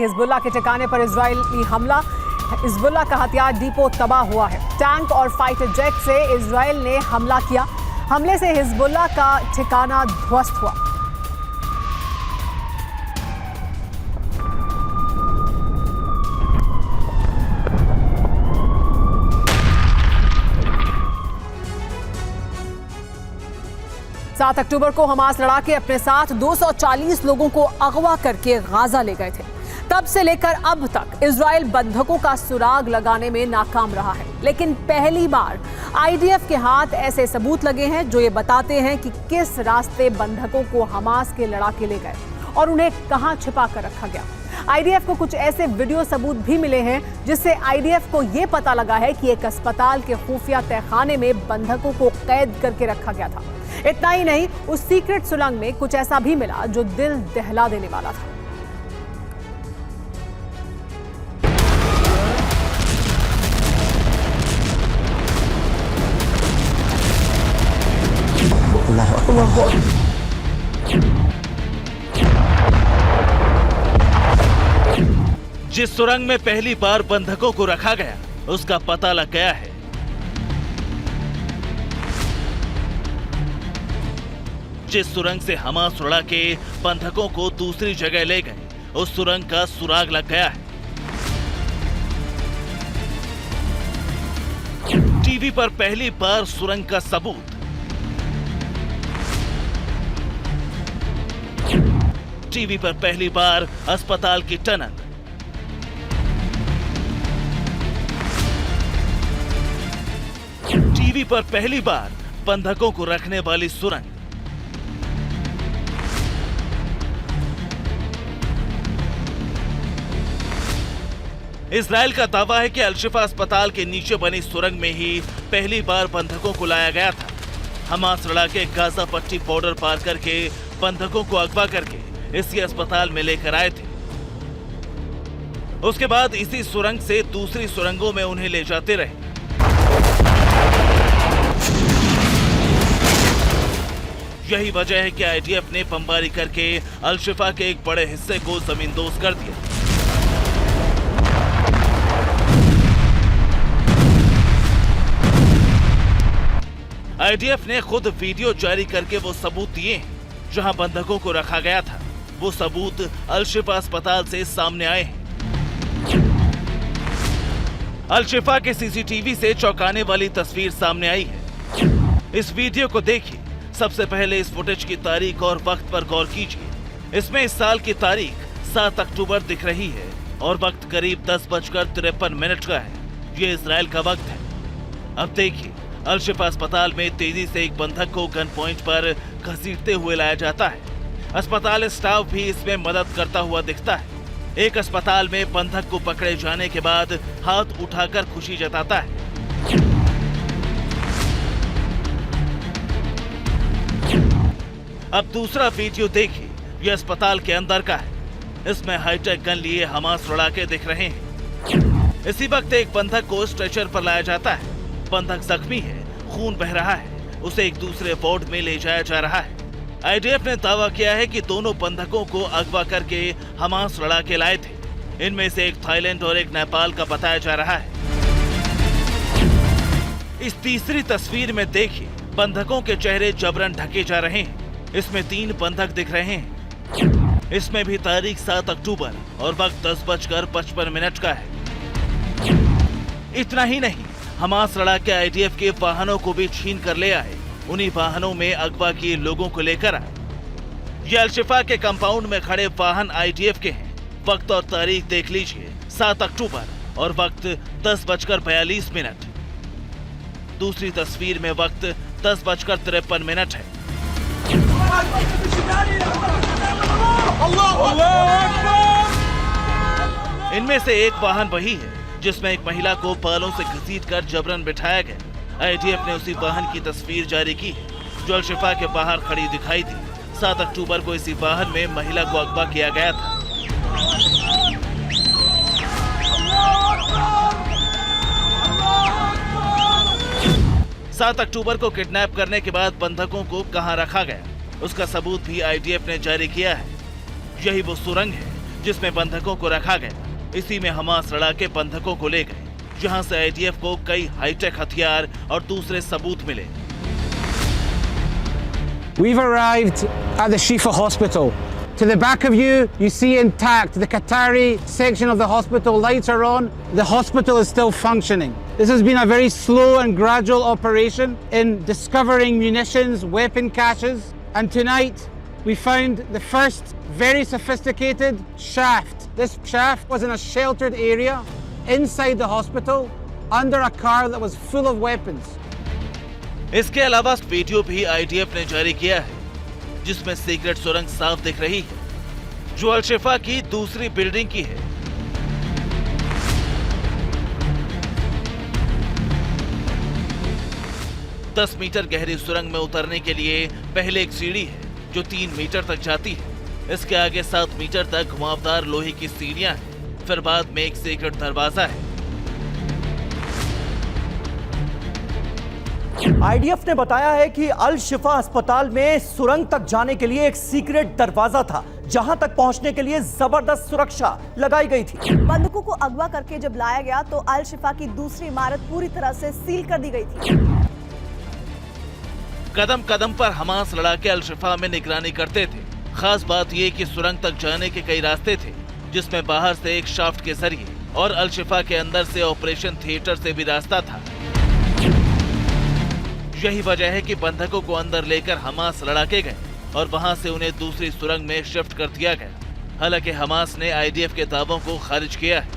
Hezbollah के ठिकाने पर इजरायली हमला। हिजबुल्लाह का हथियार डिपो तबाह हुआ है। टैंक और फाइटर जेट से इजरायल ने हमला किया। हमले से हिजबुल्लाह का ठिकाना ध्वस्त हुआ। सात अक्टूबर को हमास लड़ाके अपने साथ 240 लोगों को अगवा करके गाजा ले गए थे। तब से लेकर अब तक इजरायल बंधकों का सुराग लगाने में नाकाम रहा है। लेकिन पहली बार आईडीएफ के हाथ ऐसे सबूत लगे हैं जो ये बताते हैं कि किस रास्ते बंधकों को हमास के लड़ाके ले गए और उन्हें कहां छिपा कर रखा गया। आईडीएफ को कुछ ऐसे वीडियो सबूत भी मिले हैं जिससे आईडीएफ को यह पता लगा है कि एक अस्पताल के खुफिया तहखाने में बंधकों को कैद करके रखा गया था। इतना ही नहीं, उस सीक्रेट सुरंग में कुछ ऐसा भी मिला जो दिल दहला देने वाला था। जिस सुरंग में पहली बार बंधकों को रखा गया उसका पता लग गया है। जिस सुरंग से हमास उड़ा के बंधकों को दूसरी जगह ले गए उस सुरंग का सुराग लग गया है। टीवी पर पहली बार सुरंग का सबूत। टीवी पर पहली बार अस्पताल की टनल। टीवी पर पहली बार बंधकों को रखने वाली सुरंग। इजराइल का दावा है कि अल-शिफा अस्पताल के नीचे बनी सुरंग में ही पहली बार बंधकों को लाया गया था। हमास लड़ाके गाजा पट्टी बॉर्डर पार करके बंधकों को अगवा करके इसी अस्पताल में लेकर आए थे। उसके बाद इसी सुरंग से दूसरी सुरंगों में उन्हें ले जाते रहे। यही वजह है कि आईडीएफ ने बमबारी करके अल-शिफा के एक बड़े हिस्से को जमींदोज कर दिया। आईडीएफ ने खुद वीडियो जारी करके वो सबूत दिए हैं जहां बंधकों को रखा गया था। वो सबूत अल-शिफा अस्पताल से सामने आए हैं। अल-शिफा के सीसीटीवी से चौंकाने वाली तस्वीर सामने आई है। इस वीडियो को देखिए। सबसे पहले इस फुटेज की तारीख और वक्त पर गौर कीजिए। इसमें इस साल की तारीख 7 अक्टूबर दिख रही है और वक्त करीब 10:53 का है। ये इजराइल का वक्त है। अब देखिए, अल-शिफा अस्पताल में तेजी से एक बंधक को गन पॉइंट पर घसीटते हुए लाया जाता है। अस्पताल स्टाफ भी इसमें मदद करता हुआ दिखता है। एक अस्पताल में बंधक को पकड़े जाने के बाद हाथ उठाकर खुशी जताता है। अब दूसरा वीडियो देखिए। यह अस्पताल के अंदर का है। इसमें हाईटेक गन लिए हमास लड़ाके दिख रहे हैं। इसी वक्त एक बंधक को स्ट्रेचर पर लाया जाता है। बंधक जख्मी है, खून बह रहा है। उसे एक दूसरे वार्ड में ले जाया जा रहा है। आईडीएफ ने दावा किया है कि दोनों बंधकों को अगवा करके हमास लड़ाके लाए थे। इनमें से एक थाईलैंड और एक नेपाल का बताया जा रहा है। इस तीसरी तस्वीर में देखिए, बंधकों के चेहरे जबरन ढके जा रहे हैं। इसमें 3 बंधक दिख रहे हैं। इसमें भी तारीख 7 अक्टूबर और वक्त 10:55 का है। इतना ही नहीं, हमास लड़ाके आईडीएफ के वाहनों को भी छीन कर ले आए। उन्हीं वाहनों में अगवा किए लोगों को लेकर आए। ये अल-शिफा के कंपाउंड में खड़े वाहन आईडीएफ के हैं। वक्त और तारीख देख लीजिए, 7 अक्टूबर और वक्त 10:42। दूसरी तस्वीर में वक्त 10:53 है। इनमें से एक वाहन वही है जिसमें एक महिला को बालों से घसीटकर जबरन बिठाया गया। आईडीएफ ने उसी वाहन की तस्वीर जारी की है जो अल-शिफा के बाहर खड़ी दिखाई थी। 7 अक्टूबर को इसी वाहन में महिला को अगवा किया गया था। सात अक्टूबर को किडनैप करने के बाद बंधकों को कहां रखा गया उसका सबूत भी आईडीएफ ने जारी किया है। यही वो सुरंग है जिसमें बंधकों को रखा गया। इसी में हमास लड़ाके बंधकों को ले गए, जहां से आईडीएफ को कई हाईटेक हथियार और दूसरे सबूत मिले। We've arrived at the Shifa hospital. To the back of you, you see intact. The Qatari section of the hospital, lights are on. The hospital is still functioning. This has been a very slow and gradual operation in discovering munitions, weapon caches. And tonight, we found the first very sophisticated shaft. This shaft was in a sheltered area inside the hospital under a car that was full of weapons. इसके अलावा video भी IDF ने जारी किया है, जिसमें secret सुरंग साफ दिख रही है, जो अल शिफा की दूसरी बिल्डिंग की है। दस मीटर गहरी सुरंग में उतरने के लिए पहले एक सीढ़ी है, जो 3 मीटर तक जाती है। इसके आगे 7 मीटर तक घुमावदार लोहे की सीढ़ियां हैं। फिर बाद में एक सीक्रेट दरवाजा है। आईडीएफ ने बताया है कि अल शिफा अस्पताल में सुरंग तक जाने के लिए एक सीक्रेट दरवाजा था, जहां तक पहुंचने के लिए जबरदस्त सुरक्षा लगाई गई थी। बंदूकों को अगवा करके जब लाया गया तो अल शिफा की दूसरी इमारत पूरी तरह से सील कर दी गई थी। कदम कदम पर हमास लड़ाके अल शिफा में निगरानी करते थे। खास बात यह कि सुरंग तक जाने के कई रास्ते थे, जिसमें बाहर से एक शाफ्ट के जरिए और अल शिफा के अंदर से ऑपरेशन थिएटर से भी रास्ता था। यही वजह है कि बंधकों को अंदर लेकर हमास लड़ाके गए और वहां से उन्हें दूसरी सुरंग में शिफ्ट कर दिया गया। हालांकि हमास ने आईडीएफ के दावों को खारिज किया है,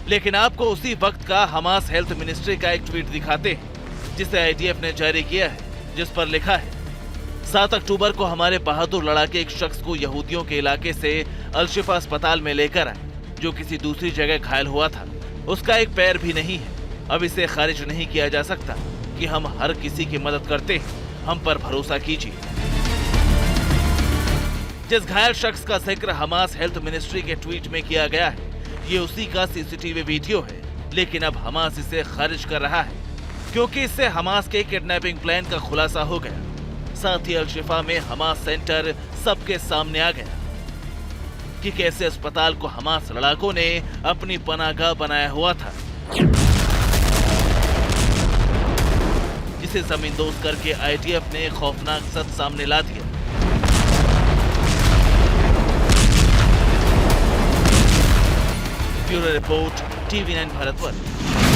लेकिन आपको उसी वक्त का हमास हेल्थ मिनिस्ट्री का एक ट्वीट दिखाते हैं, जिसे आईडीएफ ने जारी किया है, जिस पर लिखा है, 7 अक्टूबर को हमारे बहादुर लड़ाके एक शख्स को यहूदियों के इलाके से अल शिफा अस्पताल में लेकर आए, जो किसी दूसरी जगह घायल हुआ था। उसका एक पैर भी नहीं है। अब इसे खारिज नहीं किया जा सकता कि हम हर किसी की मदद करते हैं। हम पर भरोसा कीजिए। जिस घायल शख्स का जिक्र हमास हेल्थ मिनिस्ट्री के ट्वीट में किया गया है, ये उसी का सीसीटीवी वीडियो है, लेकिन अब हमास इसे खारिज कर रहा है, क्योंकि इससे हमास के किडनैपिंग प्लान का खुलासा हो गया। साथ ही अल शिफा में हमास सेंटर सबके सामने आ गया कि कैसे अस्पताल को हमास लड़ाकों ने अपनी पनाहगाह बनाया हुआ था, जिसे जमींदोज करके आईडीएफ ने खौफनाक सच सामने ला दिया। Bureau report, TV9 Bharatvarsh.